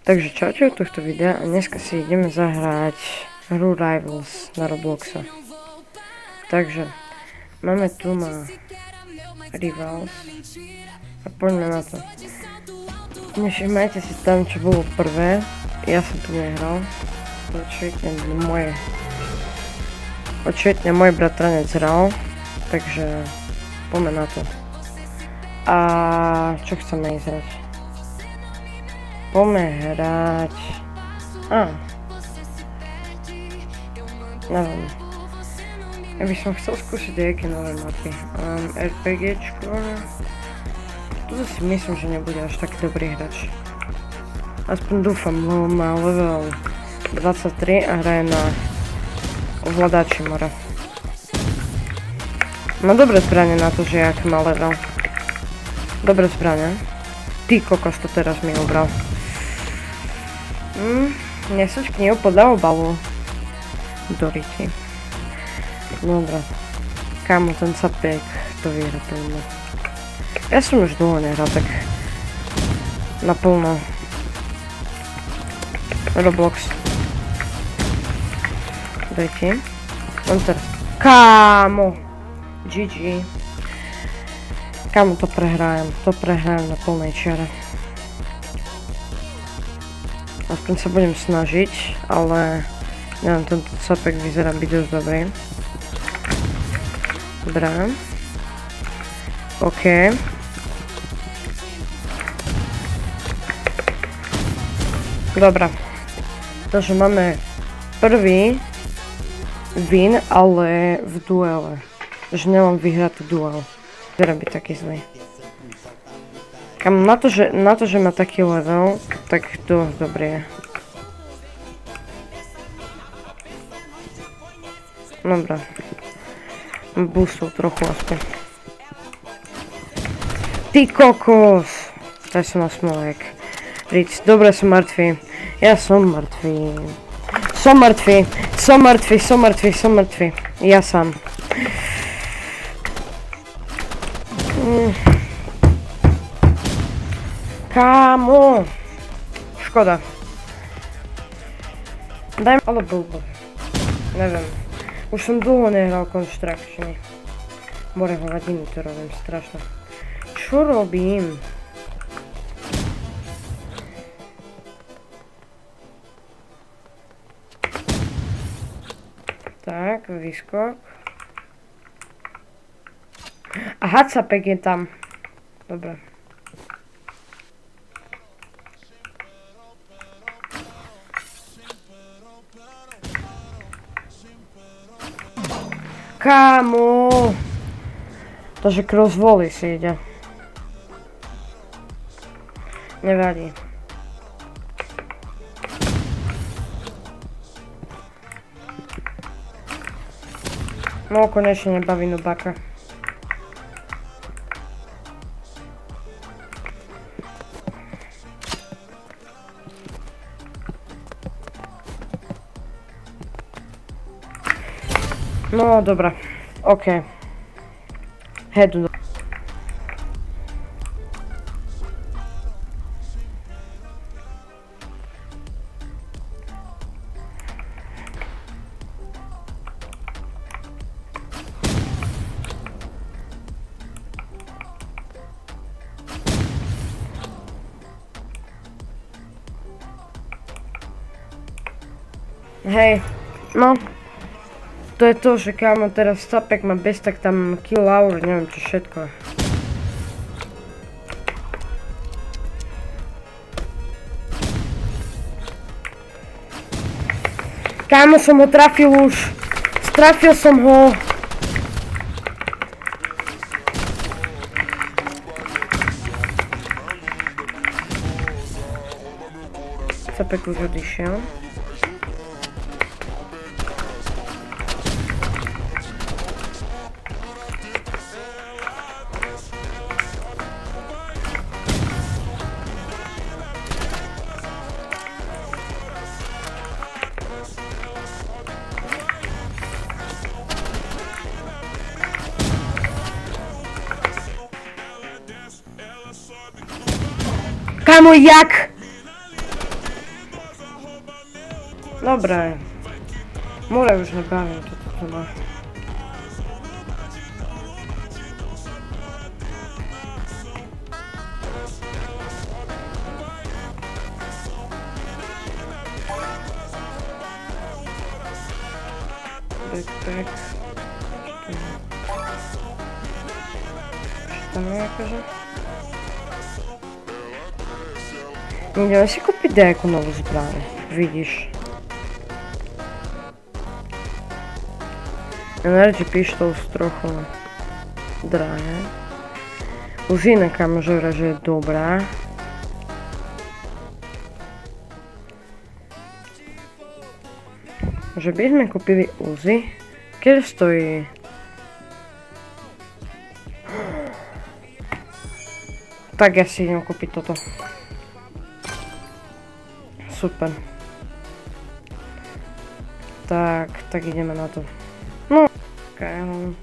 Takže čaute od tohto videa a dneska si ideme zahrať hru Rivals na Robloxe. Takže máme tu na Rivals a poďme na to. Nevšimajte si tam, čo bolo prvé. Ja som tu nehral. Očividne môj bratranec hral, takže poďme na to. A čo chceme ísť hrať? Poďme hrať... Neviem. Ja by som chcel skúsiť nejaké nové mapy. RPGčko... Tu si myslím, že nebude až taký dobrý hráč. Aspoň dúfam, lebo má level 23 a hraje na ovládači mora. Má dobré zbranie na to, že jak má level. Dobré zbranie. Ty kokos, to teraz mi obral. Nesuď knihu podľa obalu. Doriti. Dobre. Kámo, ten sapek to vyhra plno. Ja som už dlho nehral, tak naplno Roblox. Dajte. On teraz. Kámo! GG. Kámo, to prehrajem na plnej čiare. Aspoň sa budem snažiť, ale neviem, tento sapek vyzerá byť dosť dobrý. Dobré. OK. Dobrá. Takže máme prvý win, ale v duele. Že nemám vyhratý duel. Vyzerá byť taký zlý. Na to, že má taký level, tak dosť dobrý je. Dobre. Boostol trochu aspoň. Ty kokos! Tak som na smolek. Ric, dobre, som mŕtvý. Ja som mŕtvý. Som mŕtvý. Ja sám. Kámo! Škoda. Daj... Ale blbo. Neviem. Už som dlho nehral Construction. More hovadiny to robím, strašne. Čo robím? Tak, výskok. Aha, capek je tam. Dobre. Kámo! Takže cross volley si ide. Nevadí. No, konečne nebaví nubaka. No, dobra. OK. Headu. Hej. No. To je to, že kámo teraz sapek má bez, tak tam kill hour, neviem čo všetko. Kámo, som ho trafil už. Strafil som ho. Sapek už odišiel. Kámo, jak? Dobre. More už nebavím toto tu má. Backpack. Čo tam je akože? Ideme si kúpiť nejakú novú zbraň. Vidíš. Energy pištol sú trochu drahé. Uzina kamože vraj, že je dobrá. Že by sme kúpili Uzi. Keď stojí? Tak ja si idem kúpiť toto. Super. Tak ideme na to. No. Kyle.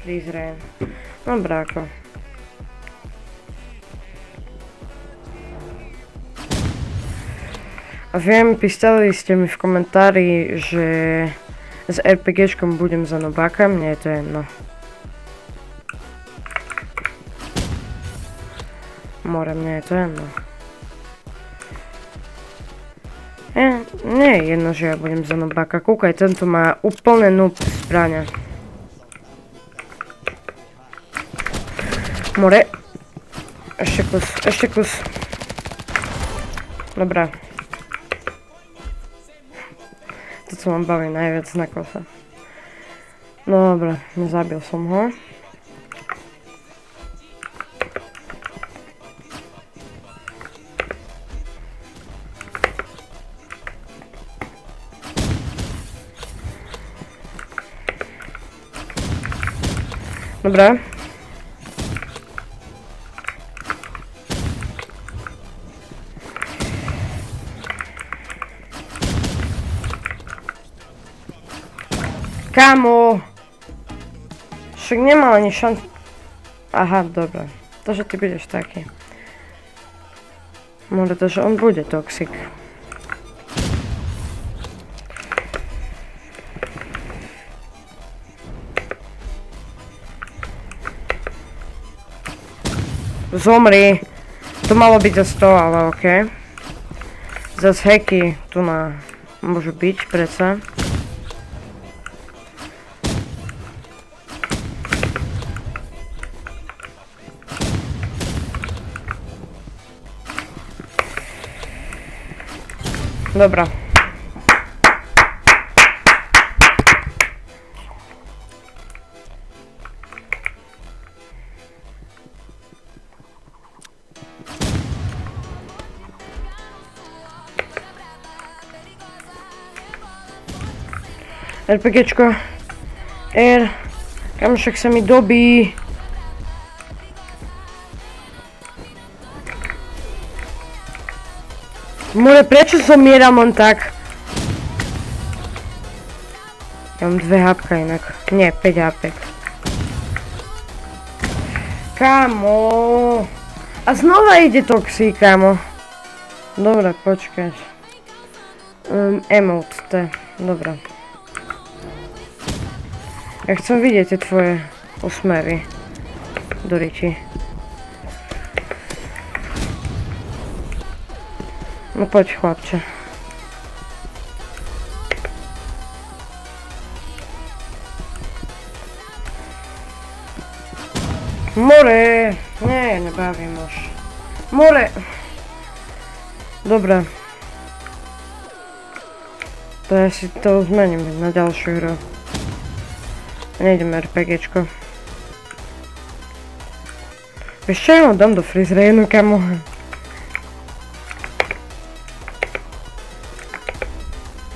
Freeze Rain. Dobré ako. A viem, písali ste mi v komentári, že s RPGčkom budem za nobáka, mne je to jedno. More, mne je to jedno. Nie je jedno, že ja budem za nobáka. Kúkaj, tento má úplne noob zbraňa. More. Ešte kus. Dobrá. To, co mám baví najviac na kose. No dobre, zabil som ho. Dobre. Kámo! Však nemal ani šanc... Aha, dobre. To, že ty budeš taký. Môže to, že on bude toxik. Zomri. To malo byť za 100, ale okej. Zas hacky tu môžu byť, predsa. Dobra. RPGčko. R. Kamošek sa mi dobí. More, prečo zomieram len tak? Ja mám 2 hapka inak. Nie, 5 hapek. Kámo. A znova ide toxí, kámo. Dobre, počkaj. Emote. Dobre. Ja chcem vidieť tie tvoje úsmevy. Do reči. No poď, chlapče. More! Nie, nebavím už. More! Dobre. To ja si to zmením na ďalšiu hru. Nejdem RPGčko. Vieš čo, ja ho dám do Freeze Rainu, kamo.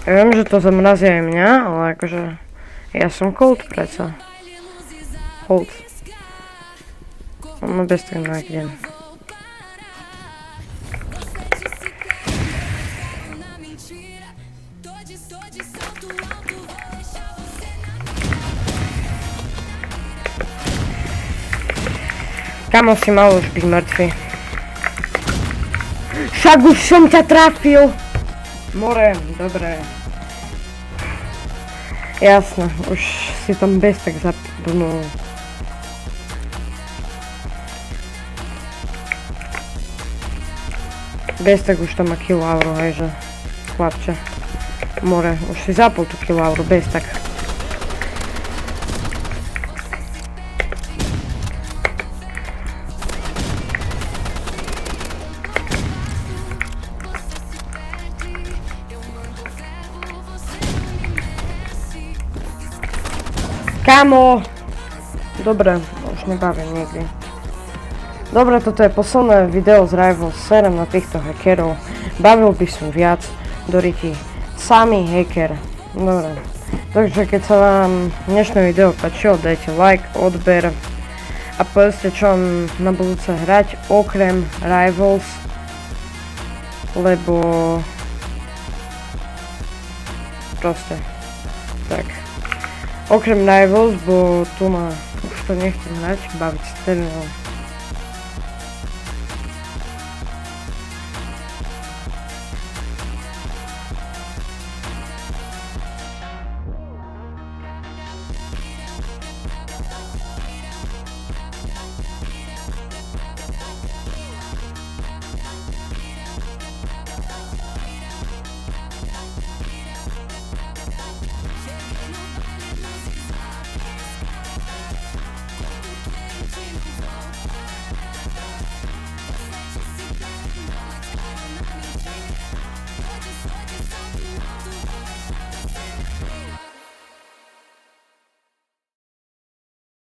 Ja viem, že to zamrazí aj mňa, ale akože... Ja som cold predsa. Cold. No bez toho nájdem. Kamo, si mal už byť mŕtvy. Však už som ťa trafil. More, dobre. Jasné, už si tam bez tak zapnul. Bez tak už tam má kilauru, hejže. Chlapče. More, už si zapol tú kilauru, bez tak. Kámo! Dobre, už nebavím nikdy. Dobre, toto je posledné video z Rivals, serem na týchto hackerov. Bavil by som viac, Doriti. Samý hacker. Dobre. Takže keď sa vám dnešné video páčilo, dajte like, odber a povedzte, čo vám na budúce hrať okrem Rivals, lebo proste tak. Okrem Rivals, bo tu ma už to nechcem hrať, baviť s terminom.